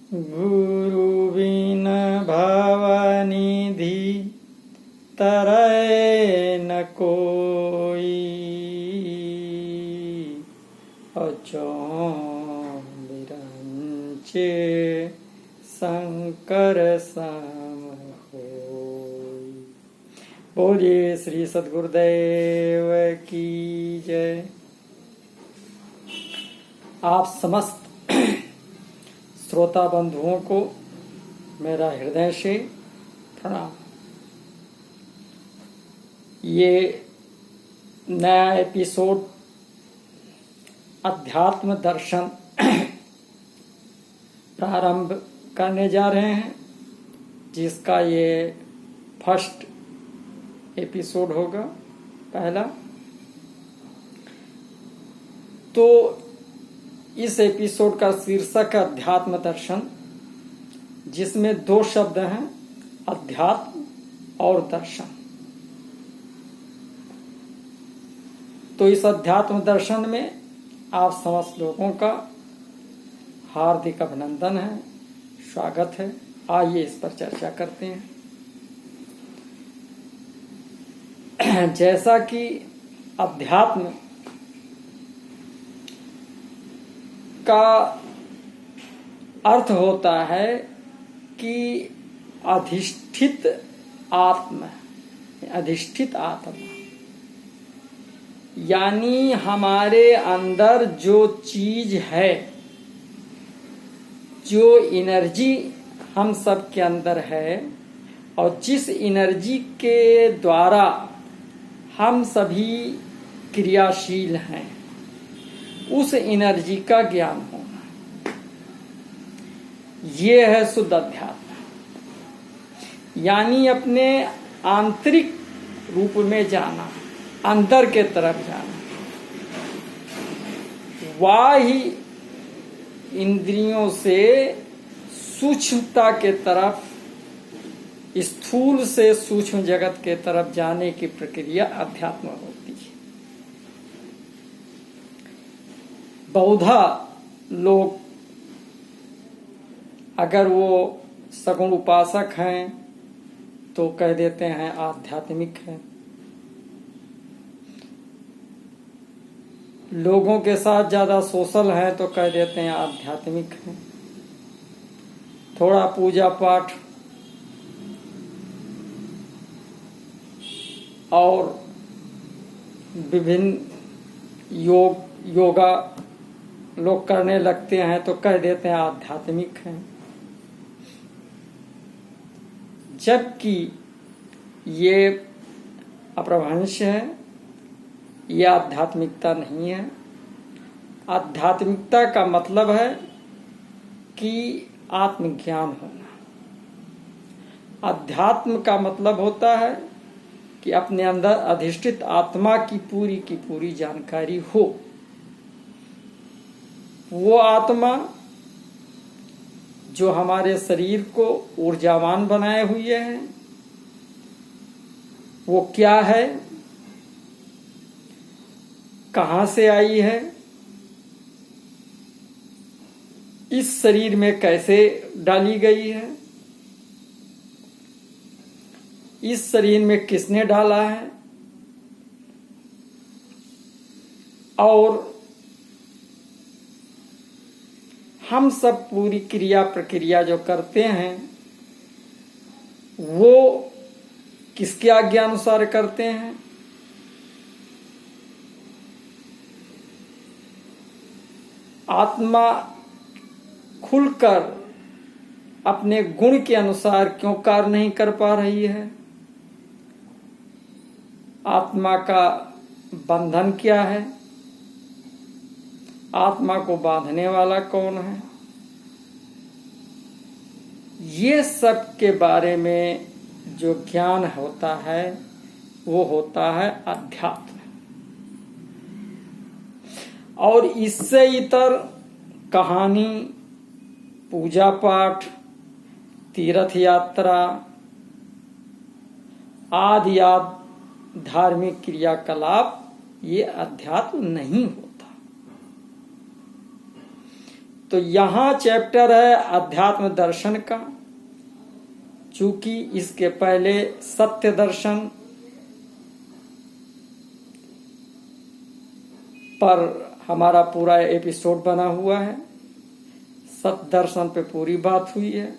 गुरु बिन भवनिधि तरय न कोई, अचो बिरंचे शंकर सम होई। बोलिए श्री सद्गुरुदेव की जय। आप समस्त श्रोता बंधुओं को मेरा हृदय से प्रणाम। ये नया एपिसोड अध्यात्म दर्शन प्रारंभ करने जा रहे हैं, जिसका ये फर्स्ट एपिसोड होगा, पहला। तो इस एपिसोड का शीर्षक है अध्यात्म दर्शन, जिसमें दो शब्द हैं, अध्यात्म और दर्शन। तो इस अध्यात्म दर्शन में आप समस्त लोगों का हार्दिक अभिनंदन है, स्वागत है। आइए इस पर चर्चा करते हैं। जैसा कि अध्यात्म का अर्थ होता है कि अधिष्ठित आत्मा, यानी हमारे अंदर जो चीज है, जो एनर्जी हम सब के अंदर है और जिस एनर्जी के द्वारा हम सभी क्रियाशील हैं, उस एनर्जी का ज्ञान होना, ये है शुद्ध अध्यात्म। यानी अपने आंतरिक रूप में जाना, अंदर के तरफ जाना। वाही इंद्रियों से सूक्ष्मता के तरफ, स्थूल से सूक्ष्म जगत के तरफ जाने की प्रक्रिया अध्यात्म होती है। बहुधा लोग, अगर वो सगुण उपासक हैं तो कह देते हैं आध्यात्मिक है। लोगों के साथ ज्यादा सोशल है तो कह देते हैं आध्यात्मिक है। थोड़ा पूजा पाठ और विभिन्न योगा लोग करने लगते हैं तो कह देते हैं आध्यात्मिक हैं। जबकि ये अपभ्रंश है, ये आध्यात्मिकता नहीं है। आध्यात्मिकता का मतलब है कि आत्मज्ञान होना। अध्यात्म का मतलब होता है कि अपने अंदर अधिष्ठित आत्मा की पूरी जानकारी हो। वो आत्मा जो हमारे शरीर को ऊर्जावान बनाए हुए है, वो क्या है, कहां से आई है, इस शरीर में कैसे डाली गई है, इस शरीर में किसने डाला है, और हम सब पूरी क्रिया प्रक्रिया जो करते हैं वो किसके आज्ञानुसार करते हैं। आत्मा खुलकर अपने गुण के अनुसार क्यों कार्य नहीं कर पा रही है? आत्मा का बंधन क्या है? आत्मा को बांधने वाला कौन है? ये सब के बारे में जो ज्ञान होता है वो होता है अध्यात्म। और इससे इतर कहानी, पूजा पाठ, तीर्थ यात्रा आदि धार्मिक क्रियाकलाप ये अध्यात्म नहीं होता। तो यहाँ चैप्टर है अध्यात्म दर्शन का। चूंकि इसके पहले सत्य दर्शन पर हमारा पूरा एपिसोड बना हुआ है, सत्य दर्शन पे पूरी बात हुई है,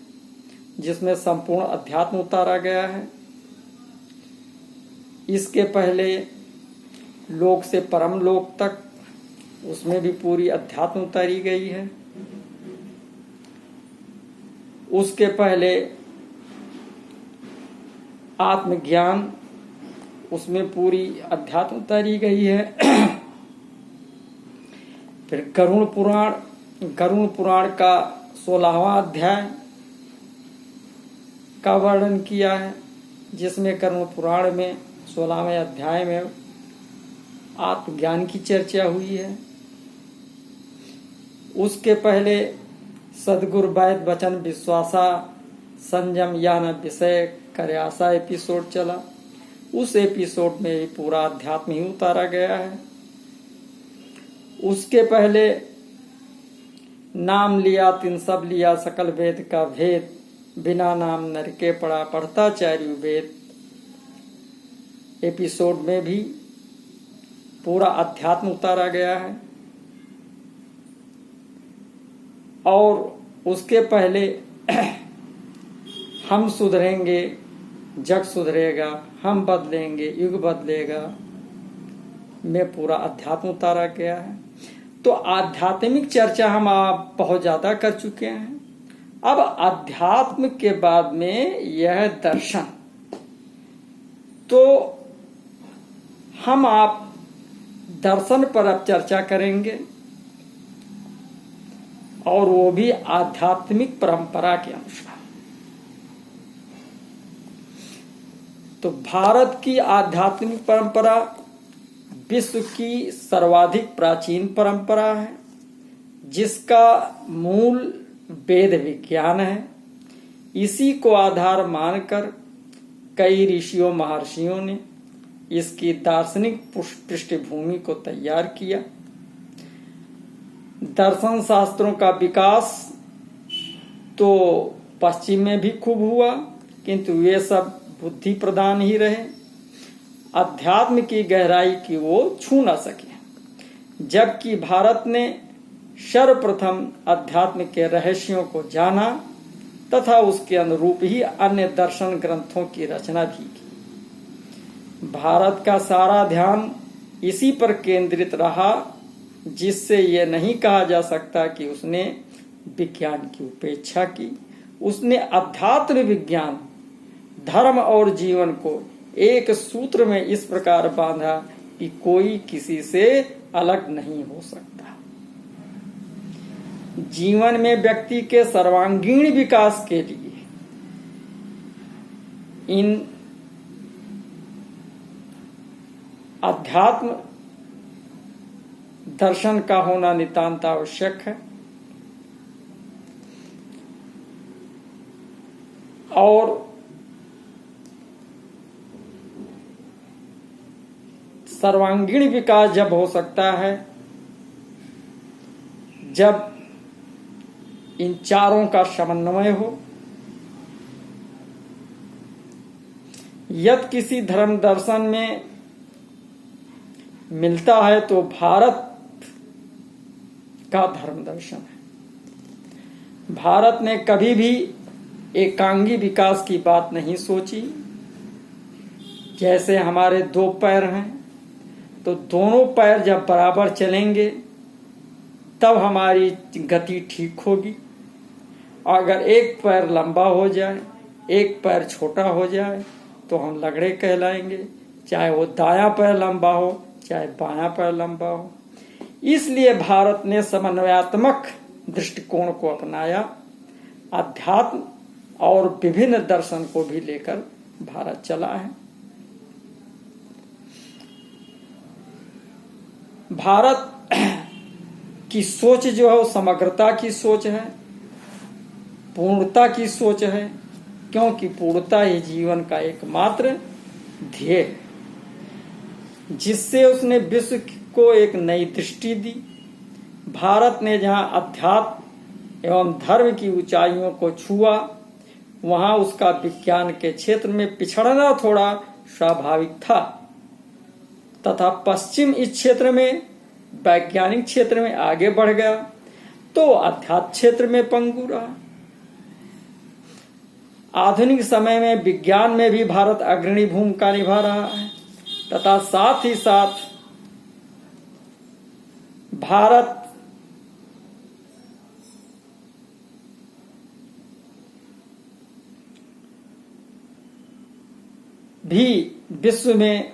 जिसमें संपूर्ण अध्यात्म उतारा गया है। इसके पहले लोक से परम लोक तक, उसमें भी पूरी अध्यात्म उतारी गई है। उसके पहले आत्मज्ञान, उसमें पूरी अध्यात्म उतारी गई है। फिर गरुड़ पुराण का 16वां अध्याय का वर्णन किया है, जिसमें गरुड़ पुराण में 16वें अध्याय में आत्मज्ञान की चर्चा हुई है। उसके पहले सदगुरु वैद वचन विश्वासा संयम यान विषय कर्यासा एपिसोड चला। उस एपिसोड में पूरा अध्यात्म ही उतारा गया है। उसके पहले नाम लिया तिन सब लिया सकल वेद का भेद, बिना नाम नर के पढ़ा पढ़ता चार्यु वेद एपिसोड में भी पूरा अध्यात्म उतारा गया है। और उसके पहले हम सुधरेंगे जग सुधरेगा, हम बदलेंगे युग बदलेगा में पूरा अध्यात्म उतारा गया है। तो आध्यात्मिक चर्चा हम आप बहुत ज्यादा कर चुके हैं। अब अध्यात्म के बाद में यह दर्शन, तो हम आप दर्शन पर अब चर्चा करेंगे, और वो भी आध्यात्मिक परंपरा के अनुसार। तो भारत की आध्यात्मिक परंपरा विश्व की सर्वाधिक प्राचीन परंपरा है, जिसका मूल वेद विज्ञान है। इसी को आधार मानकर कई ऋषियों महर्षियों ने इसकी दार्शनिक पृष्ठभूमि को तैयार किया। दर्शन शास्त्रों का विकास तो पश्चिम में भी खूब हुआ, किंतु वे सब बुद्धि प्रदान ही रहे, अध्यात्म की गहराई की वो छू न सके। जबकि भारत ने सर्वप्रथम अध्यात्म के रहस्यों को जाना तथा उसके अनुरूप ही अन्य दर्शन ग्रंथों की रचना भी की। भारत का सारा ध्यान इसी पर केंद्रित रहा, जिससे यह नहीं कहा जा सकता कि उसने विज्ञान की उपेक्षा की। उसने अध्यात्म विज्ञान, धर्म और जीवन को एक सूत्र में इस प्रकार बांधा कि कोई किसी से अलग नहीं हो सकता। जीवन में व्यक्ति के सर्वांगीण विकास के लिए इन अध्यात्म दर्शन का होना नितांत आवश्यक है। और सर्वांगीण विकास जब हो सकता है, जब इन चारों का समन्वय हो। यदि किसी धर्म दर्शन में मिलता है तो भारत का धर्म दर्शन है। भारत ने कभी भी एकांगी विकास की बात नहीं सोची। जैसे हमारे दो पैर हैं, तो दोनों पैर जब बराबर चलेंगे तब हमारी गति ठीक होगी। अगर एक पैर लंबा हो जाए, एक पैर छोटा हो जाए, तो हम लगड़े कहलाएंगे, चाहे वो दायां पैर लंबा हो चाहे बायां पैर लंबा हो। इसलिए भारत ने समन्वयात्मक दृष्टिकोण को अपनाया। अध्यात्म और विभिन्न दर्शन को भी लेकर भारत चला है। भारत की सोच जो है वो समग्रता की सोच है, पूर्णता की सोच है, क्योंकि पूर्णता ही जीवन का एकमात्र ध्येय है, जिससे उसने विश्व को एक नई दृष्टि दी। भारत ने जहां अध्यात्म एवं धर्म की ऊंचाइयों को छुआ, वहां उसका विज्ञान के क्षेत्र में पिछड़ना थोड़ा स्वाभाविक था, तथा पश्चिम इस क्षेत्र में वैज्ञानिक क्षेत्र में आगे बढ़ गया तो अध्यात्म क्षेत्र में पंगु रहा। आधुनिक समय में विज्ञान में भी भारत अग्रणी भूमिका निभा रहा है, तथा साथ ही साथ भारत भी विश्व में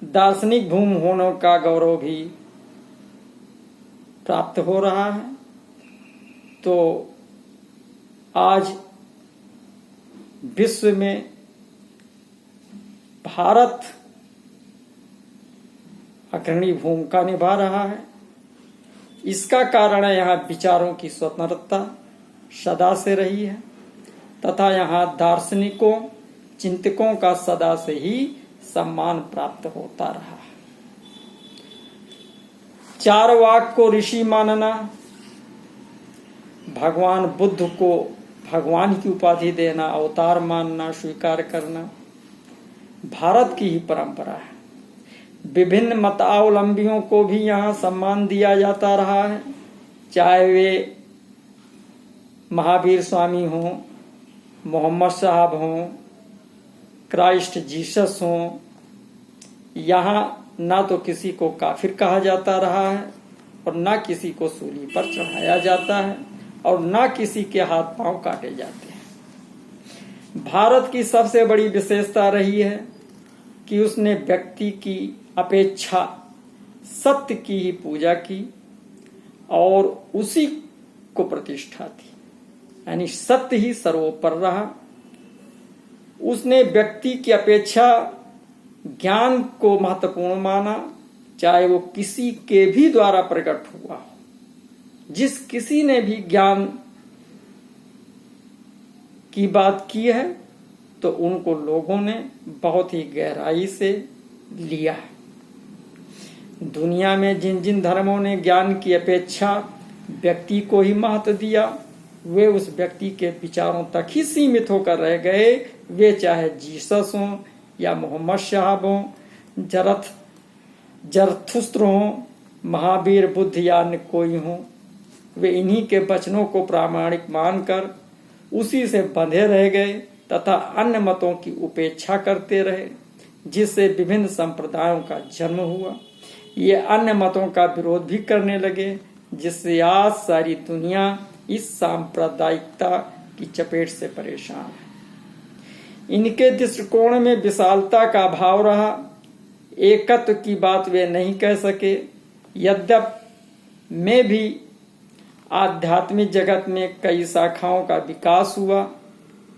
दार्शनिक भूमि होने का गौरव भी प्राप्त हो रहा है। तो आज विश्व में भारत अग्रणी भूमिका निभा रहा है। इसका कारण है यहाँ विचारों की स्वतंत्रता सदा से रही है, तथा यहाँ दार्शनिकों चिंतकों का सदा से ही सम्मान प्राप्त होता रहा। चारवाक को ऋषि मानना, भगवान बुद्ध को भगवान की उपाधि देना, अवतार मानना, स्वीकार करना भारत की ही परंपरा है। विभिन्न मतावलंबियों को भी यहाँ सम्मान दिया जाता रहा है, चाहे वे महावीर स्वामी हों, मोहम्मद साहब हों, क्राइस्ट जीसस हों। यहाँ ना तो किसी को काफिर कहा जाता रहा है और ना किसी को सूली पर चढ़ाया जाता है और ना किसी के हाथ पांव काटे जाते हैं। भारत की सबसे बड़ी विशेषता रही है कि उसने व्यक्ति की अपेक्षा सत्य की ही पूजा की और उसी को प्रतिष्ठा दी, यानी सत्य ही सर्वोपर रहा। उसने व्यक्ति की अपेक्षा ज्ञान को महत्वपूर्ण माना, चाहे वो किसी के भी द्वारा प्रकट हुआ हो। जिस किसी ने भी ज्ञान की बात की है तो उनको लोगों ने बहुत ही गहराई से लिया है। दुनिया में जिन जिन धर्मों ने ज्ञान की अपेक्षा व्यक्ति को ही महत्व दिया, वे उस व्यक्ति के विचारों तक ही सीमित होकर रह गए। वे चाहे जीसस हों या मोहम्मद साहब हों, जरथुस्त्र हों, महावीर, बुद्ध या अन्य कोई हों, वे इन्हीं के वचनों को प्रामाणिक मानकर उसी से बंधे रह गए तथा अन्य मतों की उपेक्षा करते रहे, जिससे विभिन्न संप्रदायों का जन्म हुआ। ये अन्य मतों का विरोध भी करने लगे, जिससे आज सारी दुनिया इस सांप्रदायिकता की चपेट से परेशान है। इनके दृष्टिकोण में विशालता का भाव रहा, एकत्व की बात वे नहीं कह सके। यद्यपि में भी आध्यात्मिक जगत में कई शाखाओं का विकास हुआ,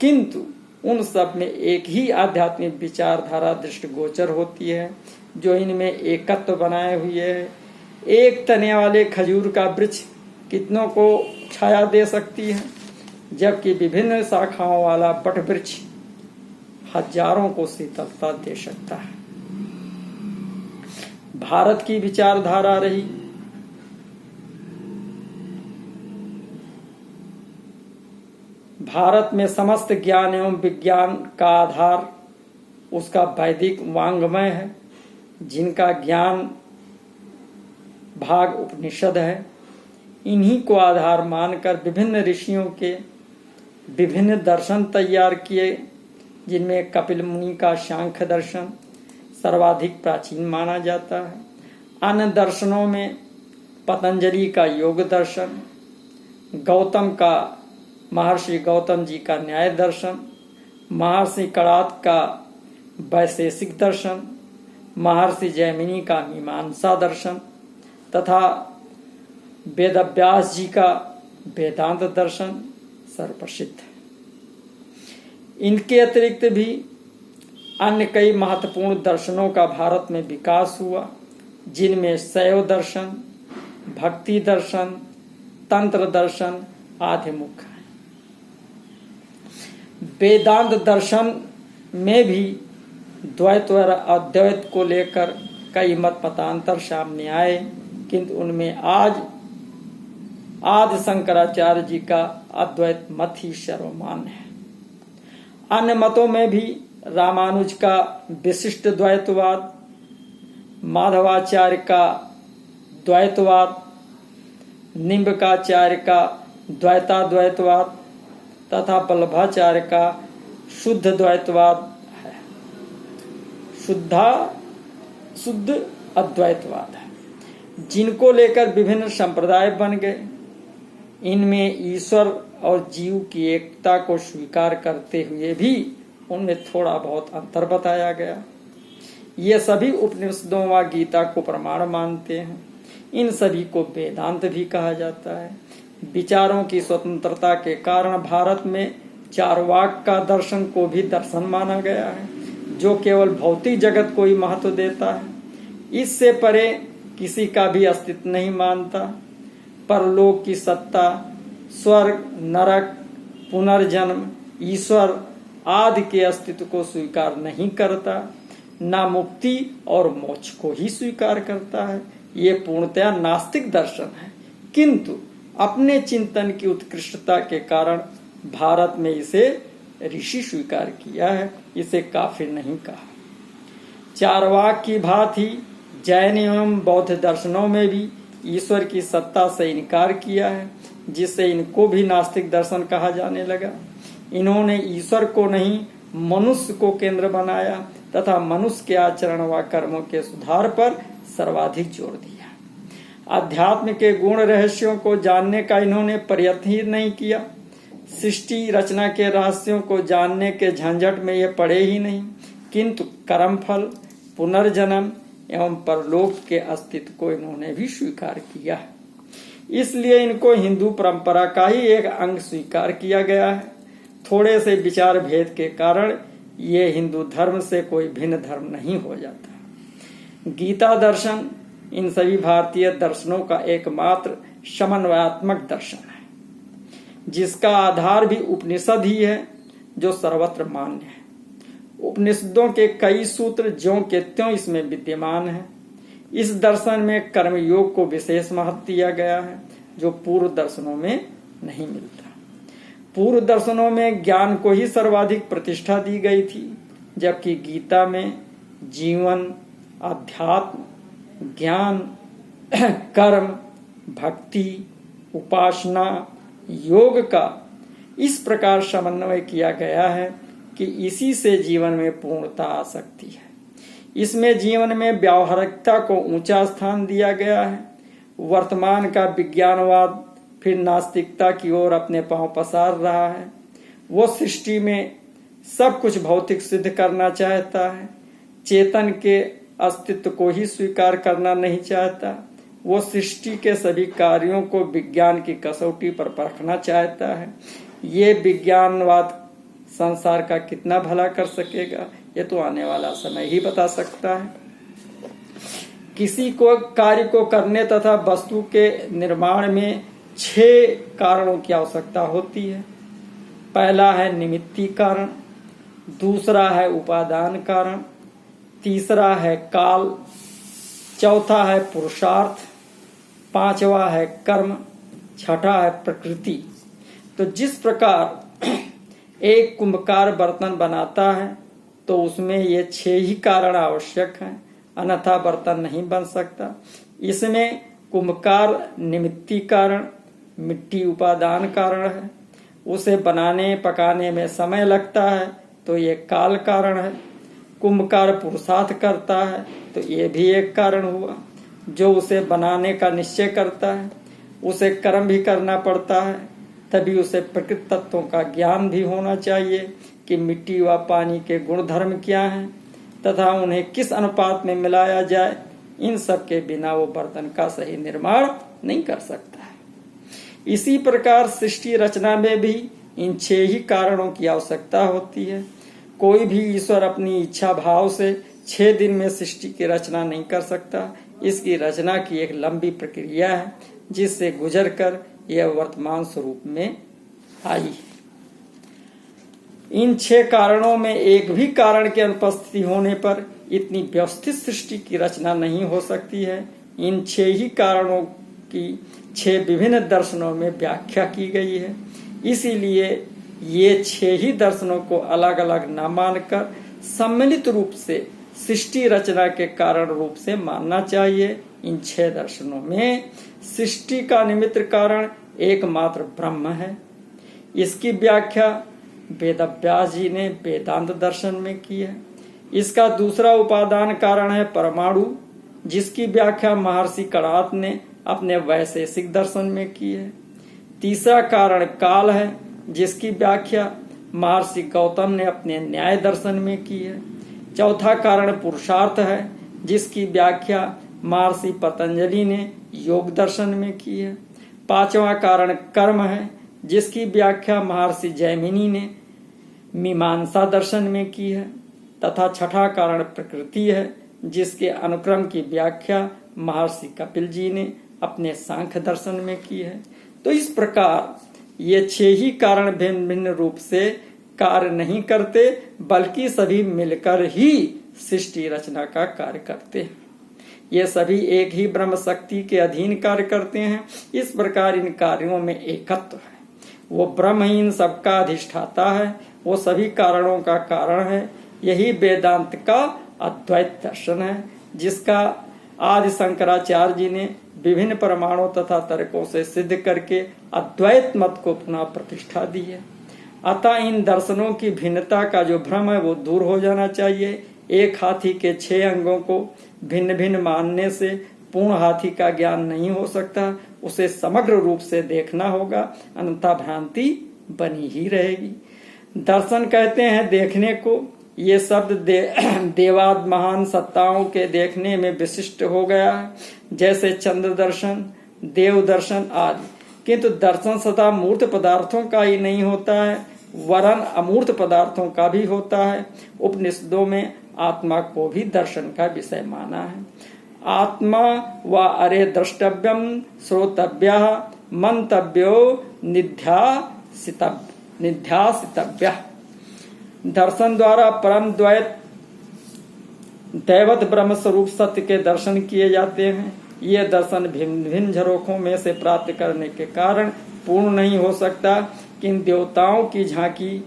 किंतु उन सब में एक ही आध्यात्मिक विचारधारा दृष्टिगोचर होती है, जो इनमें एकत्व बनाए हुए है। एक तने वाले खजूर का वृक्ष कितनों को छाया दे सकती है, जबकि विभिन्न शाखाओं वाला बट वृक्ष हजारों को शीतलता दे सकता है। भारत की विचारधारा रही भारत में समस्त ज्ञान एवं विज्ञान का आधार उसका वैदिक वांग्मय है, जिनका ज्ञान भाग उपनिषद है। इन्हीं को आधार मानकर विभिन्न ऋषियों के विभिन्न दर्शन तैयार किए, जिनमें कपिल मुनि का सांख्य दर्शन सर्वाधिक प्राचीन माना जाता है। अन्य दर्शनों में पतंजलि का योग दर्शन, गौतम का महर्षि गौतम जी का न्याय दर्शन, महर्षि कणाद का वैशेषिक दर्शन, महर्षि जैमिनी का मीमांसा दर्शन तथा वेदव्यास जी का वेदांत दर्शन सर्वप्रसिद्ध है। इनके अतिरिक्त भी अन्य कई महत्वपूर्ण दर्शनों का भारत में विकास हुआ, जिनमें शैव दर्शन, भक्ति दर्शन, तंत्र दर्शन आदि मुख्य हैं। वेदांत दर्शन में भी द्वैत और अद्वैत को लेकर कई मत मतांतर सामने आए, किंतु उनमें आज आदि शंकराचार्य जी का अद्वैत मत ही सर्वमान्य है। अन्य मतों में भी रामानुज का विशिष्ट द्वैतवाद, माधवाचार्य का द्वैतवाद, निम्बकाचार्य का द्वैताद्वैतवाद तथा वल्लभाचार्य का शुद्ध द्वैतवाद है, शुद्ध अद्वैतवाद है, जिनको लेकर विभिन्न संप्रदाय बन गए। इनमें ईश्वर और जीव की एकता को स्वीकार करते हुए भी उनमें थोड़ा बहुत अंतर बताया गया। ये सभी उपनिषदों व गीता को प्रमाण मानते हैं। इन सभी को वेदांत भी कहा जाता है। विचारों की स्वतंत्रता के कारण भारत में चार्वाक का दर्शन को भी दर्शन माना गया है, जो केवल भौतिक जगत को ही महत्व देता है, इससे परे किसी का भी अस्तित्व नहीं मानता। परलोक की सत्ता, स्वर्ग, नरक, पुनर्जन्म, ईश्वर आदि के अस्तित्व को स्वीकार नहीं करता, ना मुक्ति और मोक्ष को ही स्वीकार करता है। ये पूर्णतया नास्तिक दर्शन है, किंतु अपने चिंतन की उत्कृष्टता के कारण भारत में इसे ऋषि स्वीकार किया है, इसे काफिर नहीं कहा। चार्वाक की भांति जैन एवं बौद्ध दर्शनों में भी ईश्वर की सत्ता से इनकार किया है, जिससे इनको भी नास्तिक दर्शन कहा जाने लगा। इन्होंने ईश्वर को नहीं मनुष्य को केंद्र बनाया तथा मनुष्य के आचरण व कर्मों के सुधार पर सर्वाधिक जोर दिया। अध्यात्म के गुण रहस्यों को जानने का इन्होंने प्रयत्न ही नहीं किया। सृष्टि रचना के रहस्यों को जानने के झंझट में ये पड़े ही नहीं, किंतु कर्मफल, पुनर्जन्म एवं परलोक के अस्तित्व को इन्होंने भी स्वीकार किया है। इसलिए इनको हिंदू परंपरा का ही एक अंग स्वीकार किया गया है। थोड़े से विचार भेद के कारण ये हिंदू धर्म से कोई भिन्न धर्म नहीं हो जाता। गीता दर्शन इन सभी भारतीय दर्शनों का एकमात्र समन्वयात्मक दर्शन है, जिसका आधार भी उपनिषद ही है, जो सर्वत्र मान्य है। उपनिषदों के कई सूत्र ज्यों के त्यों इसमें विद्यमान है। इस दर्शन में कर्मयोग को विशेष महत्व दिया गया है, जो पूर्व दर्शनों में नहीं मिलता। पूर्व दर्शनों में ज्ञान को ही सर्वाधिक प्रतिष्ठा दी गई थी, जबकि गीता में जीवन, अध्यात्म, ज्ञान, कर्म, भक्ति, उपासना, योग का इस प्रकार समन्वय किया गया है कि इसी से जीवन में पूर्णता आ सकती है। इसमें जीवन में व्यावहारिकता को ऊंचा स्थान दिया गया है। वर्तमान का विज्ञानवाद फिर नास्तिकता की ओर अपने पांव पसार रहा है। वो सृष्टि में सब कुछ भौतिक सिद्ध करना चाहता है, चेतन के अस्तित्व को ही स्वीकार करना नहीं चाहता। वो सृष्टि के सभी कार्यों को विज्ञान की कसौटी पर परखना चाहता है। ये विज्ञानवाद संसार का कितना भला कर सकेगा, ये तो आने वाला समय ही बता सकता है। किसी को कार्य को करने तथा वस्तु के निर्माण में 6 कारणों की आवश्यकता होती है। पहला है निमित्ती कारण, दूसरा है उपादान कारण, तीसरा है काल, चौथा है पुरुषार्थ, पांचवा है कर्म, छठा है प्रकृति। तो जिस प्रकार एक कुंभकार बर्तन बनाता है तो उसमें ये 6 ही कारण आवश्यक हैं, अन्यथा बर्तन नहीं बन सकता। इसमें कुंभकार निमित्ती कारण, मिट्टी उपादान कारण है, उसे बनाने पकाने में समय लगता है तो ये काल कारण है। कुंभकार पुरुषार्थ करता है तो ये भी एक कारण हुआ। जो उसे बनाने का निश्चय करता है उसे कर्म भी करना पड़ता है, तभी उसे प्रकृति तत्वों का ज्ञान भी होना चाहिए कि मिट्टी व पानी के गुण धर्म क्या हैं तथा उन्हें किस अनुपात में मिलाया जाए। इन सब के बिना वो बर्तन का सही निर्माण नहीं कर सकता है। इसी प्रकार सृष्टि रचना में भी इन 6 ही कारणों की आवश्यकता होती है। कोई भी ईश्वर अपनी इच्छा भाव से 6 दिन में सृष्टि की रचना नहीं कर सकता। इसकी रचना की एक लंबी प्रक्रिया है, जिससे गुजर कर यह वर्तमान स्वरूप में आई है। इन 6 कारणों में एक भी कारण की अनुपस्थिति होने पर इतनी व्यवस्थित सृष्टि की रचना नहीं हो सकती है। इन 6 ही कारणों की 6 विभिन्न दर्शनों में व्याख्या की गई है। इसीलिए ये 6 ही दर्शनों को अलग अलग न मानकर सम्मिलित रूप से सृष्टि रचना के कारण रूप से मानना चाहिए। इन 6 दर्शनों में सृष्टि का निमित्त कारण एकमात्र ब्रह्म है। इसकी व्याख्या वेदव्यास जी ने वेदांत दर्शन में की है। इसका दूसरा उपादान कारण है परमाणु, जिसकी व्याख्या महर्षि कणाद ने अपने वैशेषिक दर्शन में की है। तीसरा कारण काल है, जिसकी व्याख्या महर्षि गौतम ने अपने न्याय दर्शन में की है। चौथा कारण पुरुषार्थ है, जिसकी व्याख्या महर्षि पतंजलि ने योग दर्शन में की है। पांचवा कारण कर्म है, जिसकी व्याख्या महर्षि जैमिनी ने मीमांसा दर्शन में की है। तथा छठा कारण प्रकृति है, जिसके अनुक्रम की व्याख्या महर्षि कपिल जी ने अपने सांख्य दर्शन में की है। तो इस प्रकार ये 6 ही कारण भिन्न भिन्न रूप से कार्य नहीं करते, बल्कि सभी मिलकर ही सृष्टि रचना का कार्य करते हैं। ये सभी एक ही ब्रह्म शक्ति के अधीन कार्य करते हैं। इस प्रकार इन कार्यों में एकत्व है। वो ब्रह्म ही इन सबका अधिष्ठाता है, वो सभी कारणों का कारण है। यही वेदांत का अद्वैत दर्शन है, जिसका आदि शंकराचार्य जी ने विभिन्न प्रमाणों तथा तर्कों से सिद्ध करके अद्वैत मत को पुनः प्रतिष्ठा दी है। अतः इन दर्शनों की भिन्नता का जो भ्रम है वो दूर हो जाना चाहिए। एक हाथी के 6 अंगों को भिन्न भिन्न मानने से पूर्ण हाथी का ज्ञान नहीं हो सकता, उसे समग्र रूप से देखना होगा, अन्यथा भ्रांति बनी ही रहेगी। दर्शन कहते हैं देखने को। ये शब्द देवाद महान सत्ताओं के देखने में विशिष्ट हो गया है, जैसे चंद्र दर्शन, देव दर्शन आदि। किंतु दर्शन सदा मूर्त पदार्थों का ही नहीं होता है, वरन अमूर्त पदार्थों का भी होता है। उपनिषदों में आत्मा को भी दर्शन का विषय माना है। आत्मा व अरे द्रष्टव्यम श्रोतव्य मंतव्यो निध्यासितव्य। दर्शन द्वारा परम द्वैत दैवत ब्रह्म स्वरूप सत्य के दर्शन किए जाते हैं। ये दर्शन भिन्न भिन्न झरोखों में से प्राप्त करने के कारण पूर्ण नहीं हो सकता, किन देवताओं की झांकी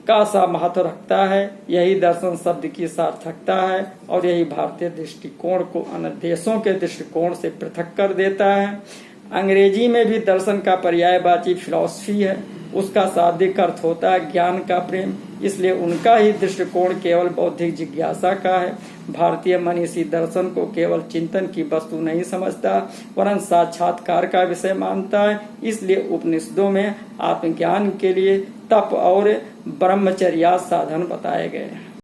का सा महत्व रखता है। यही दर्शन शब्द की सार्थकता है और यही भारतीय दृष्टिकोण को अन्य देशों के दृष्टिकोण से पृथक कर देता है। अंग्रेजी में भी दर्शन का पर्यायवाची फिलॉसफी है, उसका शाब्दिक अर्थ होता है ज्ञान का प्रेम, इसलिए उनका ही दृष्टिकोण केवल बौद्धिक जिज्ञासा का है। भारतीय मनीषी दर्शन को केवल चिंतन की वस्तु नहीं समझता, वरन साक्षात्कार का विषय मानता है। इसलिए उपनिषदों में आत्मज्ञान के लिए तप और ब्रह्मचर्या साधन बताए गए हैं।